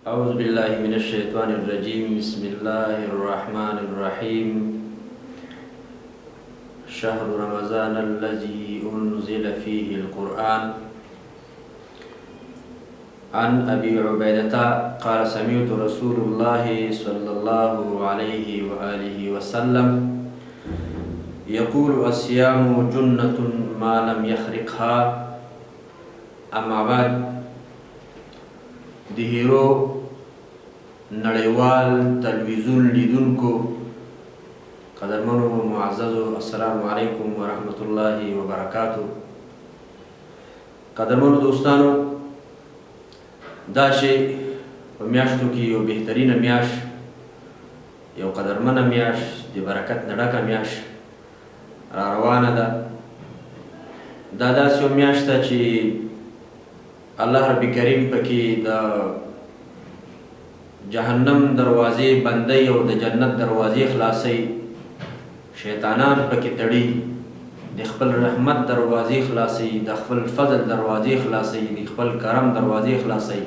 أعوذ بالله من الشيطان الرجيم. بسم الله الرحمن الرحيم. شهر رمضان الذي أنزل فيه القرآن. عن أبي عبيدة قال سمعت رسول الله صلى الله عليه وآله وسلم يقول الصيام جنة ما لم يخرقها. أما بعد، د هیرو نړیوال تلویزیون لیدونکو قدرمنو معززو، السلام علیکم ورحمت الله وبرکاتو. قدرمنو دوستانو، دا شی په میاشتو کې یو بهترینه میاشت، یو قدرمنه میاشت، د برکت نه ډکه میاشت را روانه ده. دا داسې یو میاشت ده چې الله رب کریم پکې د جهنم دروازې بندي او د جنت دروازې خلاصي، شیطانان پکې تړي، د خپل رحمت دروازې خلاصي، د خپل فضل دروازې خلاصي، د خپل کرم دروازې خلاصي.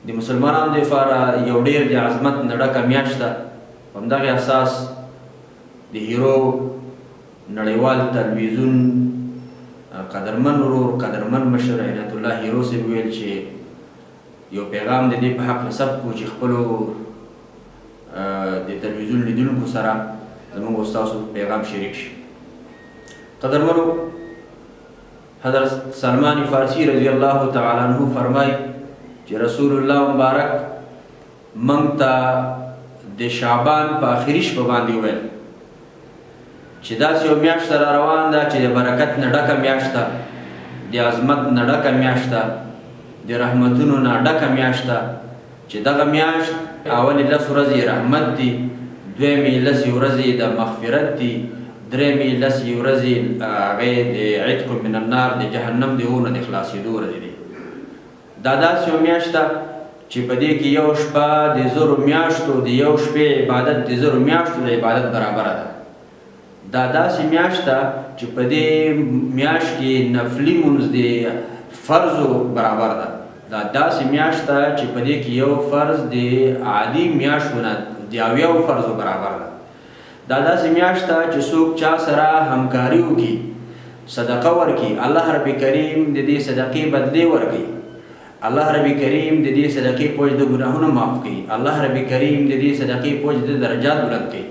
د مسلمانانو لپاره یو ډېر د عظمت نه ډکه میاشت ده. په همدغې اساس د هیرو نړیوال تلویزیون قدرمن ورور، قدرمن مشر عنایت الله هیرو صاحب ویل چې یو پیغام د دې په حق نسب کو چې خپلو د تلویزیون لیدونکو سره زموږ او ستاسو پیغام شریک شي. قدرمنو، حضرت سلمان فارسی رضی الله تعالی عنہ فرمای چې رسول الله مبارک موږ ته د شعبان په آخري شپه باندې وویل چې داسې یو میاشت را روان ده چې د برکت نه ډکه میاشت ده، د عظمت نه ډکه میاشت ده، د رحمتونو نه ډکه میاشت ده، چې دغه میاشت اولې 10 ورځې رحمت دي، دویمې 10 ورځې د مغفرت دي، درېمې 10 ورځې هغې د عتق من النار، د جهنم د اور نه د خلاصېدو ورځې دي. دا داسې یو میاشت ده چې په دې کې یو شپه د 1000 میاشتو، د یو شپې عبادت د 1000 میاشتو د عبادت برابره ده. دا داسې میاشت ده چې په دې میاشت کې نفلي مونځ د فرضو برابر ده. دا داسې میاشت ده چې په دې کې یو فرض د عادي میاشتو نه د 80 فرضو برابر ده. دا داسې میاشت ده چې څوک چا سره همکاري وکړي، صدقه ورکړي، الله رب کریم د دې صدقې بدلې ورکړي، الله رب کریم د دې صدقې په وجه د ګناهونو معاف کړي، الله رب کریم د دې صدقې په وجه د درجات بلند کړي.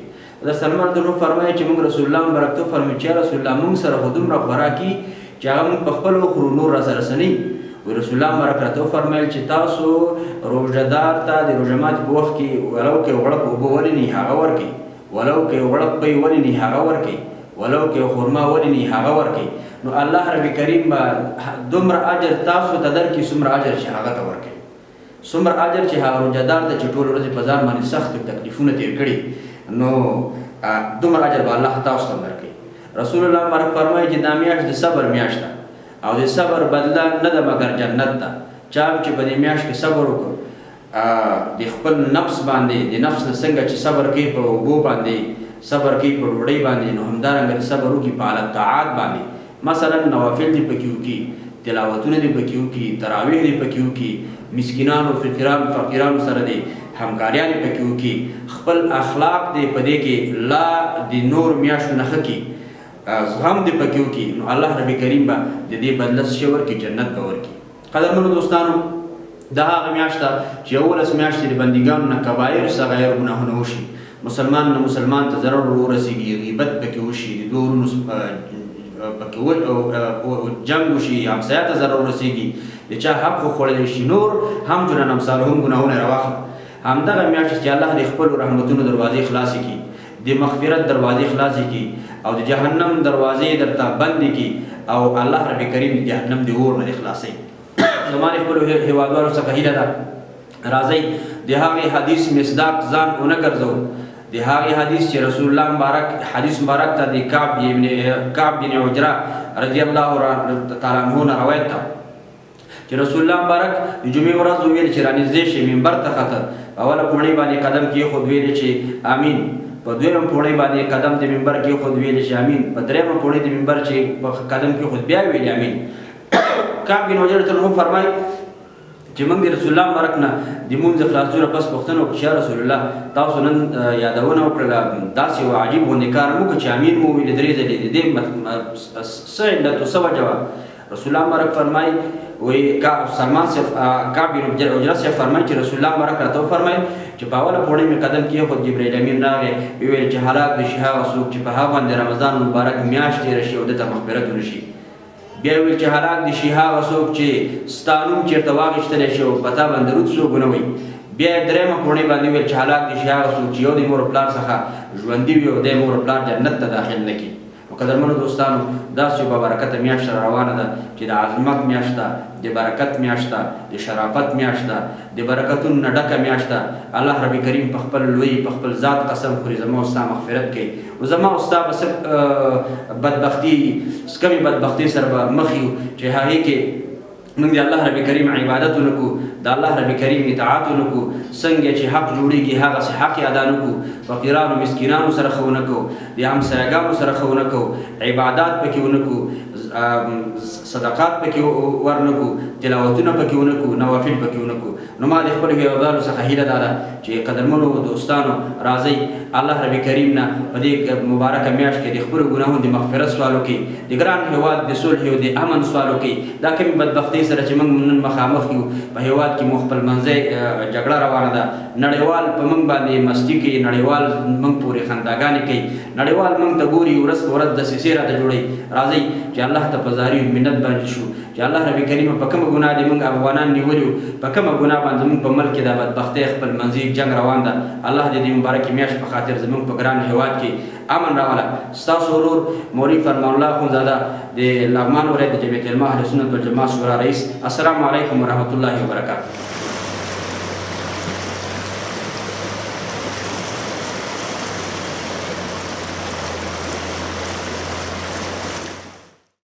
دا سلمان دنو فرمایي چې موږ رسول الله مبارک ته فرمایي چې رسول الله موږ سره خو دومره خوراکي چې هغه موږ په خپلو خورو نور را سره رسوي. رسول الله مبارک راته وفرمیل چې تاسو روژهدار ته د روژه ماتي په وخت کې ولو که غړپ اوبه ولیني هغه ورکړئ، ولو که غړپ پی ولیني هغه ورکړئ، ولو که خرما ولیني هغه ورکړئ. نو الله رب کریم به دومره اجر تاسو ته درکړي څومره اجر چې هغه ته ورکړئ، څومره اجر چې هغه روژهدار ته چې ټوله ورځ په ځان باندې سخت تکلیفونه تېر کړي، نو دومره اجر به الله تاسو ته درکړي. رسول الله مبارک فرمایي چې دا میاشت د صبر میاشت ده او د صبر بدله نه ده مګر جنت ده. چا چې په دې میاشت کې صبر وکړو، د خپل نفس باندې د نفس نه څنګه چې صبر کوي په اوبو باندې، صبر کوي په ډوډۍ باندې، نو همدارنګه صبر وکړي په اعلی طاعات باندې. مثلا نوافل دې پکې وکړي، تلاوتونه دې پکې وکړي، تراویح دې پکې وکړي، مسکینانو فقیرانو سره دې همکاریانې پکې وکړي، خپل اخلاق دې په دې کې لا د نور میاشتو نه ښه کړي، زغم دې پکې وکړي، نو الله رب کریم به د دې بدله څه شی ورکړي؟ جنت به ورکړي. قدرمنو دوستانو، دا هغه میاشت ده چې 11 میاشتې د بندګانو نه کبایر صغایر ګناهونه وشي، مسلمان نه مسلمان ته ضرر ورسېږي، غیبت پکې وشي، د دوه ورونو پکې جنګ وشي، همسایه ته ضرر ورسېږي، د چا حق وخوړلی شي، نور هم جنان امثالهم ګناهونه راواخله. همدغه میاشت چې الله د خپلو رحمتونو دروازې خلاصې کړي، د مغفرت دروازې خلاصې کړي او د جهنم دروازې درته بندې کړي او الله رب کریم د جهنم د اور نه خلاصوي. زما د خپلو هېوادوالو څخه هیله ده، راځئ د هغې حدیث مصداق ځان ونه ګرځو، د هغې حدیث چې رسول الله مبارک حدیث مبارک ته د کعب بن عجره رضی الله تعالی عنه نه روایت ده چې رسول الله مبارک د جمعې ورځ وویل چې رانږدې شي منبر ته خته، په اوله پوړۍ باندې قدم کېښود، ویلې چې امین، په دویمه پوړۍ باندې قدم د منبر کېښود، ویلې چې امین، په درېیمه پوړۍ د منبر چې قدم کېښود بیا ویلې امین. کعب بن عجره ته فرمایي چې چې موږ د رسول الله مبارک نه د مونځ خلاصونه پس پوښتنه وکړه چې رسول الله تاسو نن یادونه وکړله داسې یو عجیب غوندې کار مو وکړو چې امین مو وویل درې ځلې د دې څه علت څه وجه وه؟ رسول الله مبارک فرمایي وایي سلمان صاحب کعب بن عجرة صاحب فرمایي چې رسول الله مبارک راته وفرمایل چې په اوله پوړۍ مې قدم کېښود جبرائیل امین راغی ویل چې هلاک دي شي هغه څوک چې په هغه باندې رمضان مبارک میاشت تېره شي او ده ته مغفرت ونشي. بیا ویل چې هلاک دي شي هغه څوک چې ستا نوم چېرته واخیستلی شي او په تا باندې درود څوک ونه وایي. بیا یې درېیمه پوړۍ باندې ویل چې هلاک دي شي هغه څوک چې یو د مور پلار څخه ژوندي وي او دی مور پلار جنت ته داخل نه کړي. قدرمنو دوستانو داسې یوه بابرکته میاشت را روانه ده چې د عظمت میاشت ده، د برکت میاشت ده، د شرافت میاشت ده، د برکتونو نه ډکه میاشت ده. الله رب کریم په خپل لوی په خپل ذات قسم خوري زما او ستا مغفرت کوي او زما او ستا به څه بدبختي کمې بدبختۍ سره به مخ یو چې هغې کې موږ د الله رب کریم عبادت ونکړو، د الله رب کریم اطاعت ونکړو، څنګه چې حق جوړېږي هغسې حق یې ادا نه کړو، فقیرانو مسکینانو سره ښه ونه کړو، د همسایګانو سره ښه ونه کړو، عبادات پکې ونه کړو، صدقات پکې ورنه کړو، تلاوتونه پکې ونه کړو، نوافل پکې ونه کړو. نو ما د خپلو هیوادوالو څخه هیله دا ده چې قدرمنو دوستانو راځئ الله رب کریم نه په دې مبارکه میاشت کې د خپلو ګناهونو د مغفرت سوال وکړئ، د ګران هیواد د صلح او د امن سوال وکړئ. دا کومې بدبختۍ سره چې موږ نن مخامخ یو په هیواد کې مو خپل منځی جګړه روانه ده، نړیوال په موږ باندې مستی کوي، نړیوال موږ پورې خنداګانې کوي، نړیوال موږ ته ګوري ورځ په ورځ دسیسې راته جوړوي. راځئ چې الله ته په زاري منت باندې شو چې الله رب کریم په کومه ګناه دې موږ افغانان نیولي وو، په کومه ګناه باندې موږ په ملک کې دا بدبختۍ خپل منځي جنګ روان ده. الله دې د مبارکې میاشت په خاطر زموږ په ګران هیواد کې امن راوله. ستاسو ورور مولوي فرمان الله اخندزاده د لغمان ولایت د جمعیت علماء اهل سنت والجماعت شورا رئیس. السلام علیکم ورحمة الله وبرکاته.